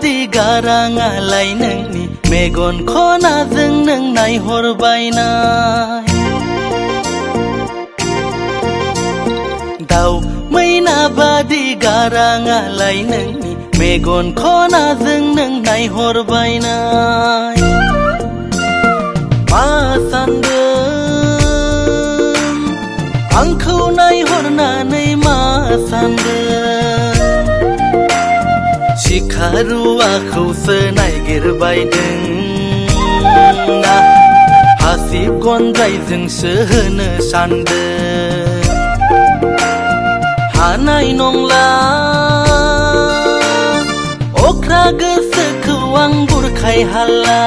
बादि गाराङालाय नोंनि मेगन खनाजों नों नायहरबायनाय दाउ मैना बादि गाराङालाय नोंनि मेगन खनाजों नों नायहरबायनाय मा सानदों आंखौ नायहरनानै मा सानदों सिखारुवाखौसो नायगिरबायदों ना हासिब गनद्रायजोंसो होनो सानदों हानाय नंला अख्रा गोसोखौ आं बुरखाय हाला